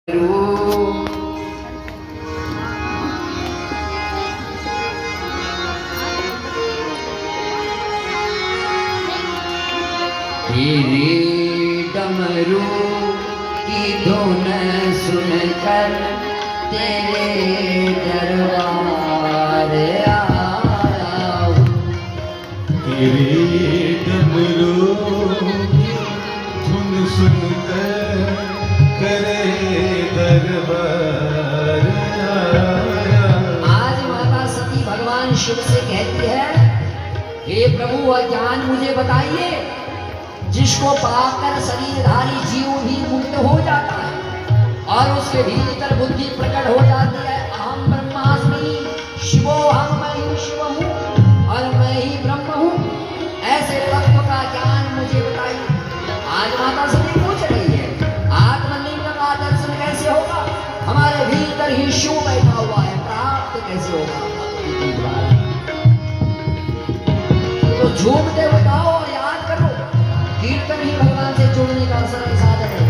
तेरे डमरू की धुन सुनकर तेरे दरबार आया हूँ। तेरे डमरू की धुन सुनकर तेरे दरबार आया। आज माता सती भगवान शिव से कहती है, हे प्रभु वह ज्ञान मुझे बताइए जिसको पाकर शरीरधारी जीव भी मुक्त हो जाता है और उसके भीतर बुद्धि प्रकट हो जाती है। अहम ब्रह्मास्मि शिवोहम, मैं ही शिव हूँ और मैं ही ब्रह्म हूँ। ऐसे तत्व का ज्ञान मुझे बताइए। आज माता सती पूछ रही है, आत्मलिंग का दर्शन कैसे होगा? हमारे भीतर ही शिव बैठा हुआ है, प्राप्त कैसे होगा? तो झूमते हुए गाओ और याद करो, कीर्तन ही भगवान से जुड़ने का सरल साधन है।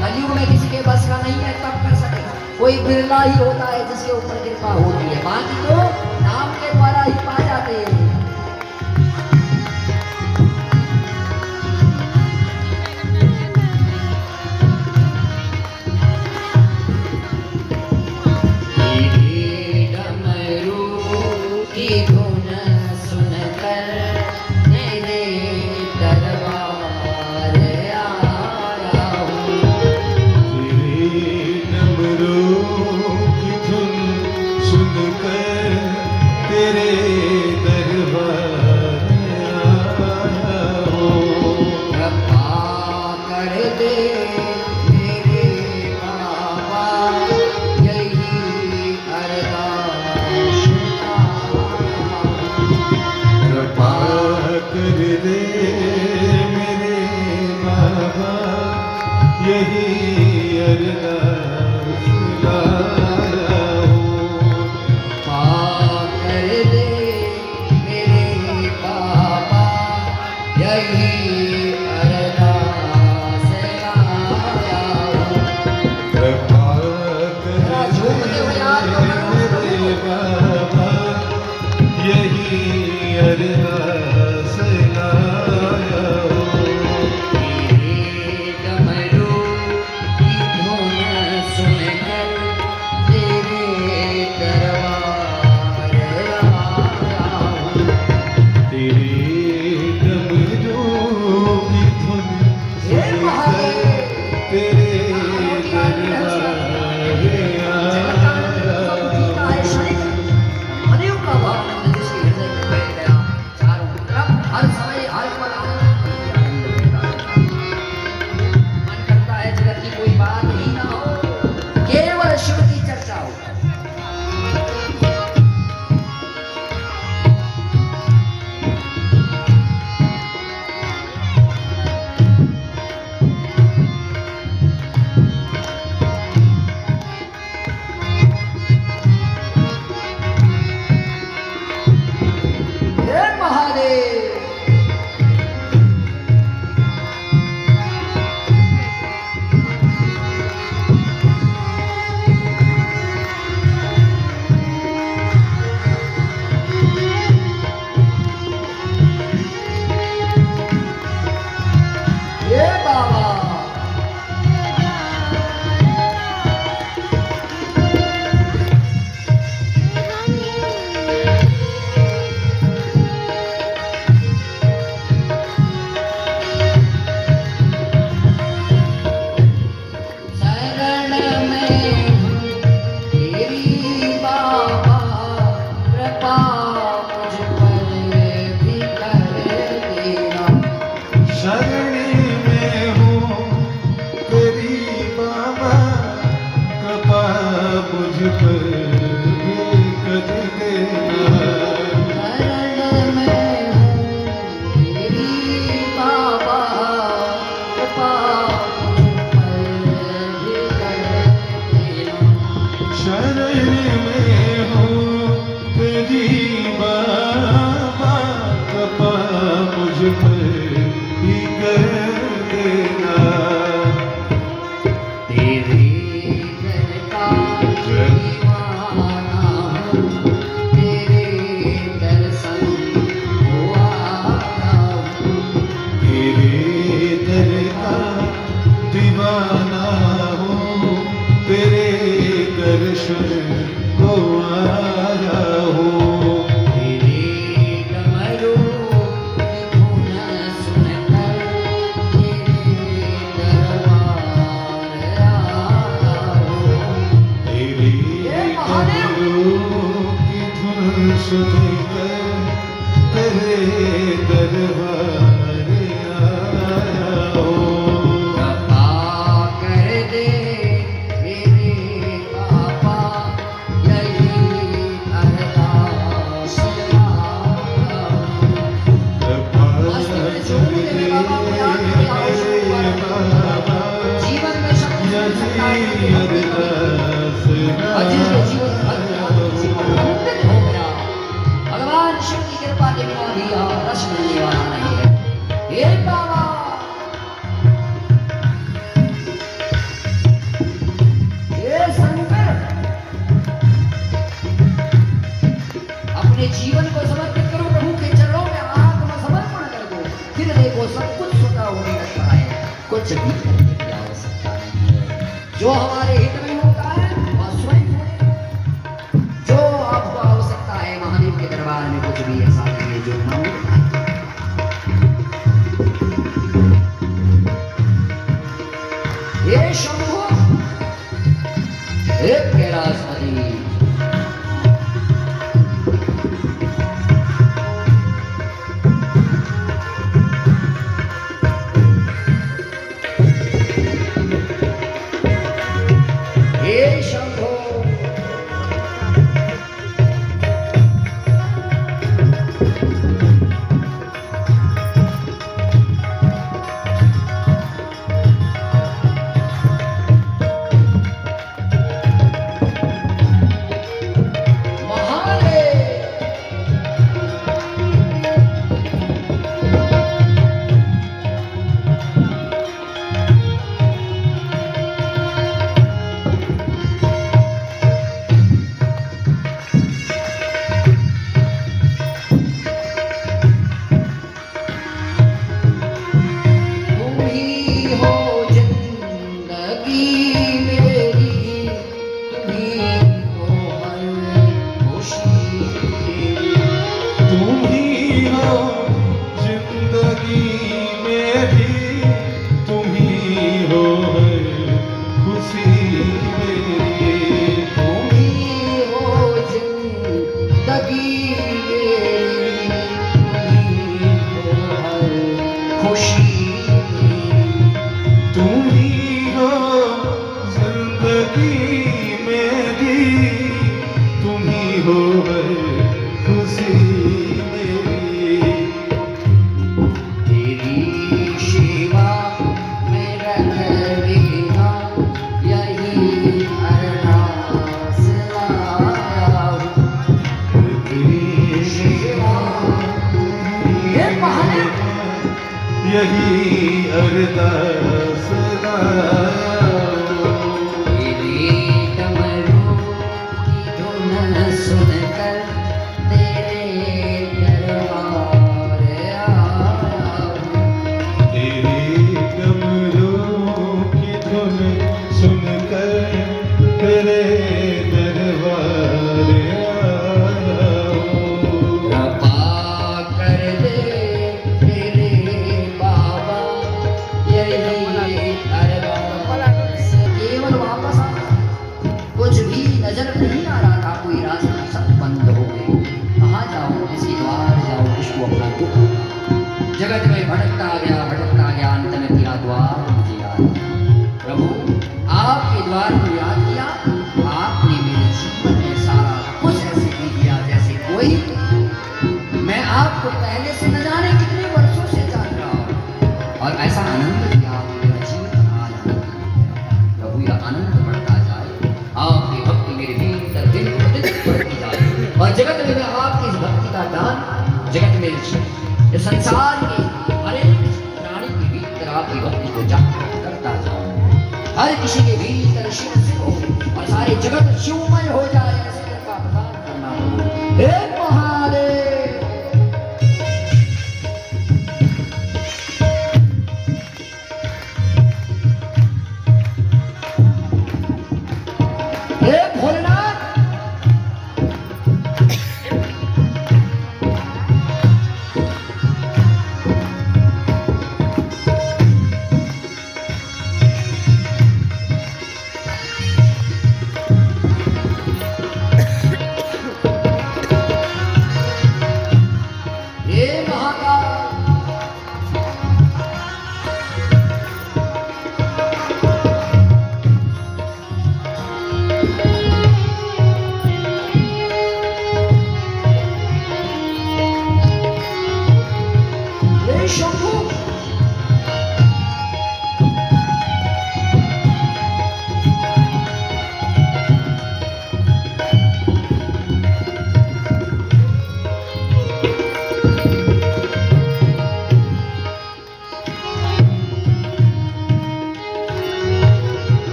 कलयुग में किसी के बस का नहीं है, तब कर सके। कोई बिरला ही होता है जिसके ऊपर कृपा होती है, बाकी तो नाम के द्वारा ही पा जाते हैं। यही अरदास लाया हूँ। कर दे मेरे बाबा, यही अरदास लाया हूँ। कृपा कर दे मेरे बाबा, यही अरदास लाया हूँ। तेरे सुनकर तेरे दरबार आया हूँ। कृपा कर दे मेरे बाबा, यही अरदास कृपा कर दे बाबा, जीवन में शक्ति यही अरदास जिसके जीवन अमृत हो गया, भगवान शिव की कृपा के बिना भी रस मिलने वाला नहीं है। हे बाबा, हे शंकर, अपने जीवन को समर्पित करो प्रभु के चरणों में, आत्मसमर्पण कर दो। फिर देखो सब कुछ स्वतः होने लगता है, कुछ भी करने की आवश्यकता नहीं है। जो हमारे हित में होता है वह स्वयं होगा। जो आपको आवश्यकता है महादेव के दरबार में कुछ भी ऐसा नहीं है जो मांगो। हे शंभु, हे कैलाशपति, हे शंभो, तुम ही हो जिंदगी मेरी, तुम ही हो हर खुशी मेरी। तुम ही हो जिंदगी मेरी, तुम ही हो खुशी मेरी। तुम ही हो जिंदगी मेरी, तुम ही हो हर खुशी मेरी। तुम ही हो जिंदगी मेरी, तुम ही हो खुशी मेरी। तेरी सेवा में रख लेना, यही अरदास लाया हूँ। तेरी सेवा हे बहाने, यही अरदास लाया हूँ। तेरे डमरू की धुन सुनकर तेरे दरबार आया हूँ। तेरे डमरू की धुन सुनकर तेरे दरबार आया हूँ। कृपा कर दे मेरे बाबा, यही अरदास। केवल वापस आ, कुछ भी नजर नहीं आ रहा था, कोई रास्ता सब बंद हो गए। कहाँ जाओ, किसी द्वार जाओ, किसको अपना दुख। जगत में भटकता गया, अंत में तेरा द्वार मुझे याद आया। प्रभु, आपके द्वार को याद किया, आपने मेरे जीवन में सारा कुछ ऐसे दे दिया जैसे कोई मैं आपको पहले से न जाने कितने वर्षों से जान रहा हूँ। और ऐसा आनंद दिया आपने, मेरा जीवन आज आनंद दिया। प्रभु, यह आनंद बढ़ता जाए, आपकी भक्ति मेरे भीतर दिन प्रतिदिन बढ़ती जाए, और जगत में मैं आपकी इस भक्ति का दान जगत में इस संसार के हर एक प्राणी के भीतर आपकी भक्ति को जागृत करता जाऊं। हर किसी के भीतर शिव शिव हो और सारे जगत शिवमय हो जाए, ऐसे कृपा प्रदान करना प्रभु। हे महादेव, हे भोलेनाथ,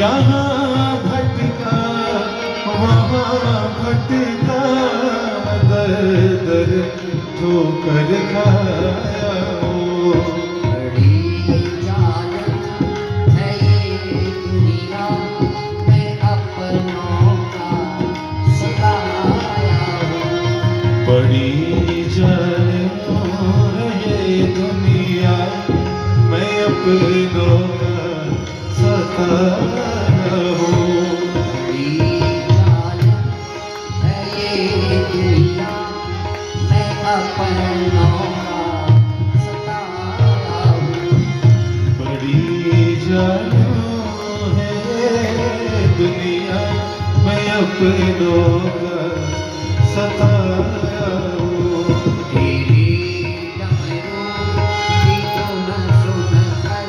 यहाँ भटका वहाँ भटका दर दर ठोकर खाया हो। बड़ी जान है ये दुनिया मैं अपनों का सताया हूँ। बड़ी जान है ये दुनिया मैं अपनों का सताया हूँ। बड़ी जान है ये दुनिया मैं अपनों का सताया हूँ। बड़ी जान है ये दुनिया मैं अपनों का सताया हूँ। तेरी डमरू की तो न सुनकर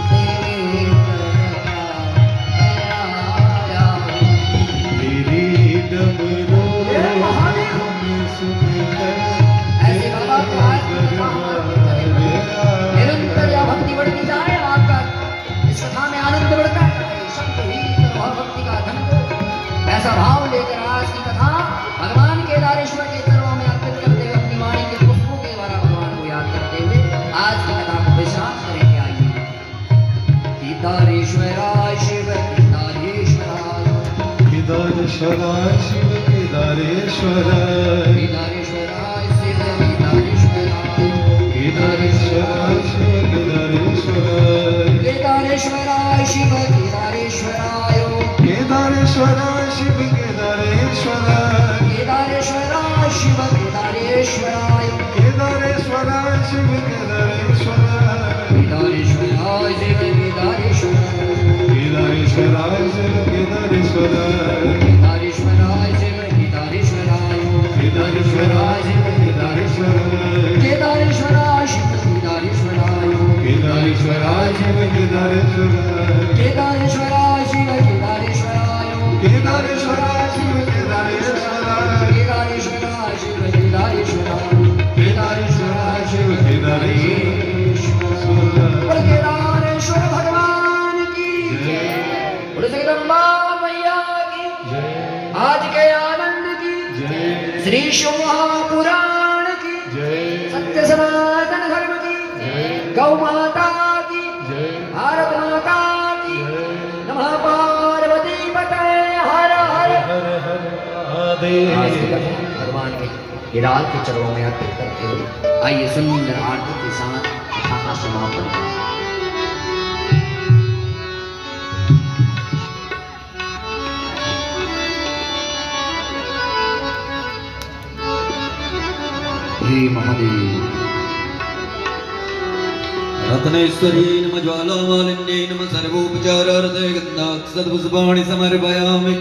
तेरे दर का आया हूँ। तेरी डमरू सुनकर ऐसे बाबा प्यार की कथा हमारी निरंतर यह भक्ति बढ़ती जाए आकर इस कथा में आनंद बढ़ता है। शब्द ही तरह भक्ति का धन को ऐसा भाव लेकर आज की कथा भगवान केदारेश्वर के चरणों में अर्पित करते हुए अपनी वाणी के पुष्पों के द्वारा भगवान को याद करते हुए आज की कथा को विश्राम करेंगे। आइए केदारेश्वराय शिव केदारेश्वराय केदारेश्वराय शिव केदारेश्वराय केदारेश्वराय शिव केदारेश्वराय केदारेश्वराय शिव केदारेश्वराय केदारेश्वराय शिव केदारेश्वराय केदारेश्वराय शिव केदारेश्वराय केदारेश्वराय शिव केदारेश्वराय केदारेश्वराय शिव केदारेश्वराय केदारेश्वराय शिव केदारेश्वराय केदारेश्वराय शिव केदारेश्वराय केदारेश्वराय शिव केदारेश्वराय केदारेश्वराय शिव केदारेश्वराय केदारेश्वराय शिव केदारेश्वराय केदारेश्वराय शिव केदारेश्वराय केदारेश्वराय शिव केदारेश्वराय केदारेश्वराय शिव केदारेश्वराय केदारेश्वराय शिव केदारेश्वराय केदारेश्वराय शिव केदारेश्वराय बोल केदारेश्वर भगवान की जय। बोल जगदम्बा मैया की जय आज के आनंद की जय श्री शिव महापुराण की जय सत्य सनातन धर्म की जय गौ माता की जय भारत माता की जय नमः पार्वती पते हर हर। हर हर आज की महादेव। कथा भगवान के केदार के चरणों में अर्पित करते हुए आइए सुंदर आरती के साथ कथा का समापन करें। हे महादेव रत्नेश्वरी नम ज्वालामालिन्यै नम सर्वोपचारार्थे गन्धाक्षतपुष्पाणि समर्पयामि।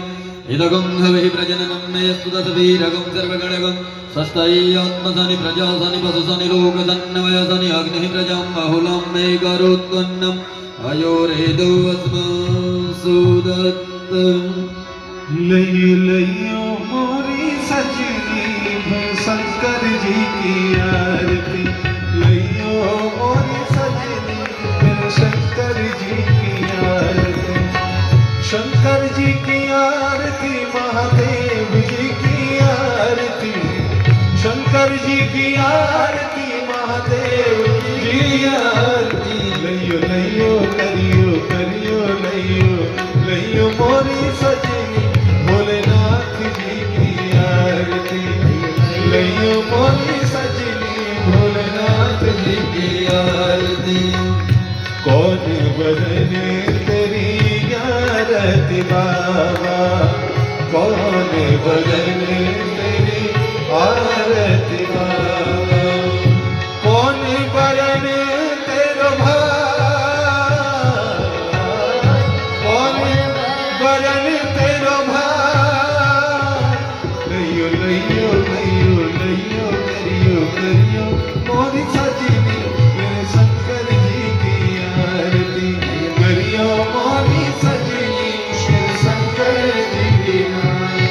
इदगं हविः प्रजननं मे स्तुतवीरगं सर्वगणगं षष्ठै आत्मसनि प्रजासनि पशुसनि लोकसन्नवयसनि अग्निः प्रजां बहुलं मे करोत्पन्नम् अयोरेदो अस्मासुदत्त। लइयो लइयो मोरी सजनी शंकर जी की आरती। लइयो मोरी सजनी शंकर जी की आरती। शंकर जी की आरती महादेव जी की आरती। शंकर जी की आरती महादेव जी की आरती। लइयो लइयो करियो करियो लइयो लइयो मोरी सजनी भोलेनाथ जी की आरती। लइयो मोरी सजनी भोलेनाथ जी की आरती। कौन बरन तेरी आरती बाबा। कौन बरन तेरी आरती बाबा। कौन बरन तेरो भाई। कौन बरन तेरो भाई। लइयो लइयो लइयो लइयो करियो करियो मोरी सजनी मेरे शंकर जी की आरती। करियो मोरी सजनी मेरे शंकर जी की आरती।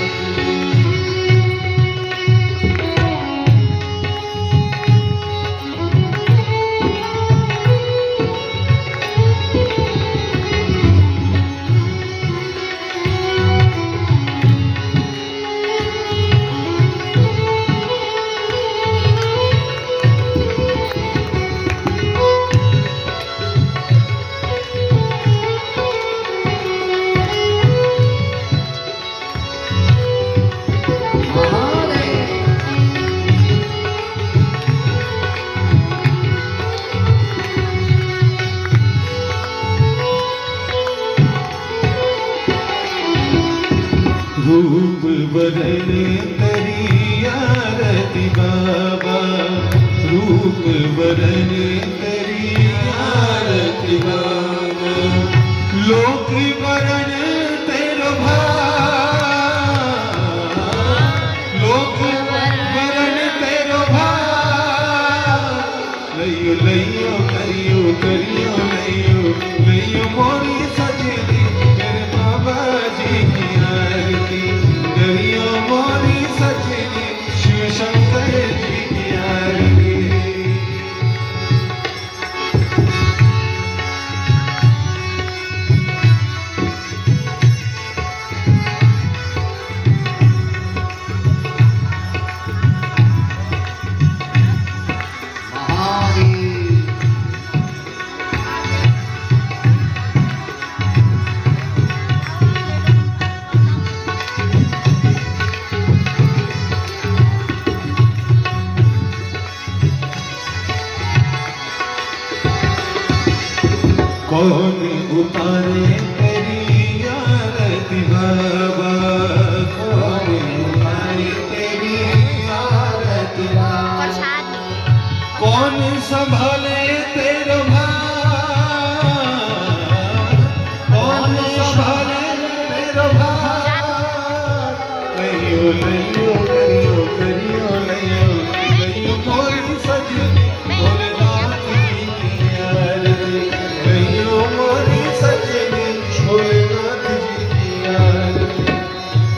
रूप बरन तेरी आरती बाबा, रूप बरन तेरी आरती बाबा, लोक बरन तेरो भार, लोक बरन तेरो भार, लइयो लइयो करियो करियो लइयो लइयो मोरी सजनी मेरे बाबा जी की आरती, करियो मोरी सजनी शिव शंकर जी की आरती। कौन उतारे तेरी आरती बाबा, कौन उतारे तेरी आरती बाबा, कौन संभाले तेरा भार, कौन संभाले तेरा भार, लइयो लइयो करियो करियो लइयो लइयो मोरी सजनी भोलेनाथ जी की आरती, लइयो मोरी सजनी भोलेनाथ जी की आरती।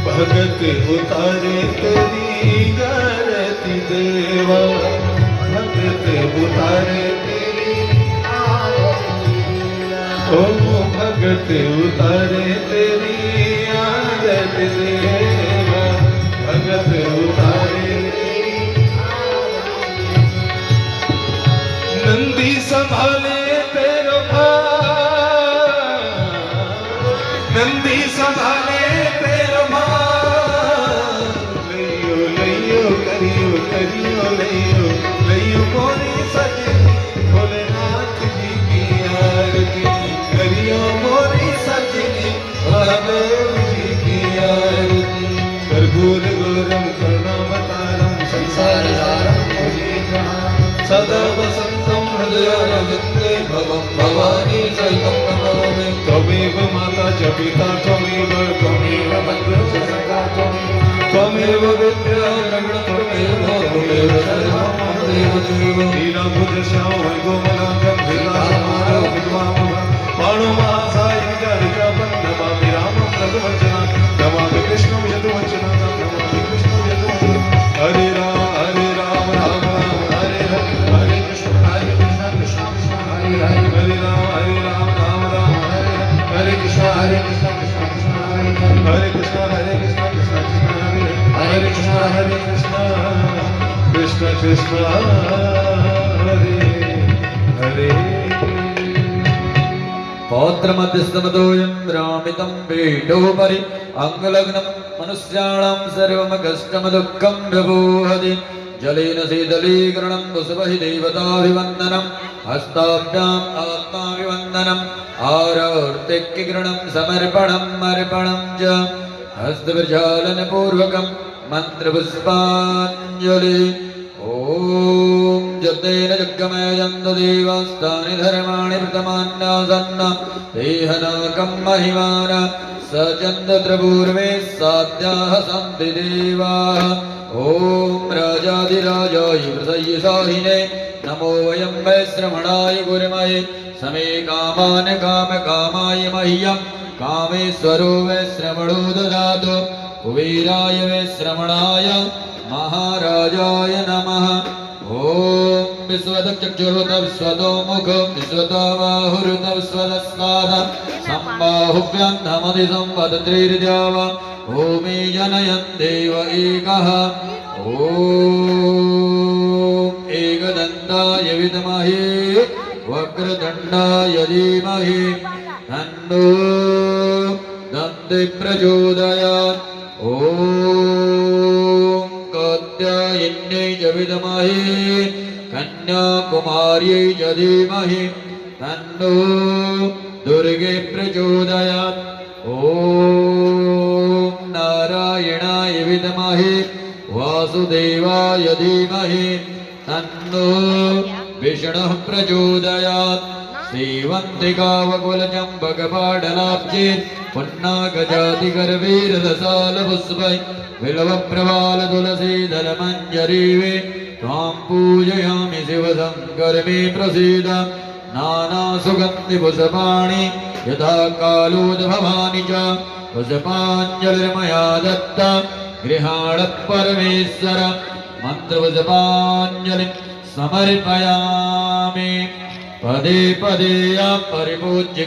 भगत उतारे तेरी आरती देवा, भगत उतारे तेरी आरती, ओ भगत उतारे तेरी आरती देवा, भगत उतारे तेरी आरती। नंदी संभाले तेरो भार, नंदी संभाले तेरो भार, लइयो लइयो करियो करियो लइयो लइयो मोरी सजनी भोलेनाथ जी की आरती, करियो मोरी सजनी महादेव जी की आरती। कर्पूर गौरम करुणावतारम संसार सारम भुजगेन्द्रहारं सदा वसन्तं हृदयारविन्दे भवं भवानी सहितं नमामि। त्वमेव माता च पिता त्वमेव त्वमेव बन्धुः च सखा त्वमेव विद्या द्रविणं त्वमेव त्वमेव सर्वं मम देव देव। नीलाम्बुज श्यामं गोमलाङ्गं विलासमानौ विद्वामः पाणुमासायं जरिकापं नमामि रामं रघुवचनं, नमामि कृष्णं यदुवचनं, नमामि कृष्णं यदुवचनं। हरे राम राम राम हरे हरे, हरे कृष्ण कृष्ण कृष्ण हरे हरे, हरे राम राम राम हरे हरे, हरे कृष्ण कृष्ण कृष्ण हरे हरे, हरे कृष्ण कृष्ण कृष्ण हरे हरे, हरे कृष्ण कृष्ण कृष्ण हरे हरे। पौत्रमध्यस्तमतोऽयं रामितं पीठोपरि अङ्गलग्नं मनुष्याणां सर्वमकष्टमदुःखं व्यपोहति। जलेन शीतलीकरणं वसुमहि देवताभिवन्दनं, हस्ताभ्याम् आत्माभिवन्दनम् आरतिकिरणं समर्पणम् अर्पणं च हस्तप्रक्षालनपूर्वकं मन्त्रपुष्पाञ्जलि। ॐ जतेन जग्गमयं देवास्तानि धर्माणि प्रथमान्यासन्न देहनाकं महिमान स चन्द्रपूर्वे साध्याः सन्ति देवाः। ॐ राजाधिराजाय वृषय्यशाहिने नमो वयं वै श्रवणाय गुरुमहे समे कामान् कामकामाय मह्यं कामेश्वरो वै श्रवणो ददातु। कुबेराय वै श्रवणाय महाराजाय नमः। ॐ विश्वतचक्षुरुत विश्वतो मुखं विश्वतो बाहुरुत विश्वतस्ताद सम्बाहुभ्यां नमति संवदत्रिर्देव भूमि जनयन् देव एकः। ॐ एकदन्ताय विद्महे वक्रतुण्डाय धीमहि तन्नो दन्ति प्रचोदयात्। ॐ कात्यायन्यै च विद्महे कन्याकुमार्यै च धीमहि तन्नो दुर्गे प्रचोदयात्। ॐ नारायण धीमहि तन्नो विष्णुः प्रचोदयात् श्रीवन्तिकावकुलचम्पकपाटलाब्जे पुन्नागजातिगर्भीररसालपुष्पै बिल्वप्रवालतुलसीदलमञ्जरीवे त्वां पूजयामि शिवशङ्कर मे प्रसीद नानासुगन्धिपुष्पाणि यथा कालोद्भवानि च पुष्पाञ्जलिर्मया दत्ता गृहाण परमेश्वर मन्त्रपुष्पाञ्जलिं समर्पयामि पदे पदे परिपूज्य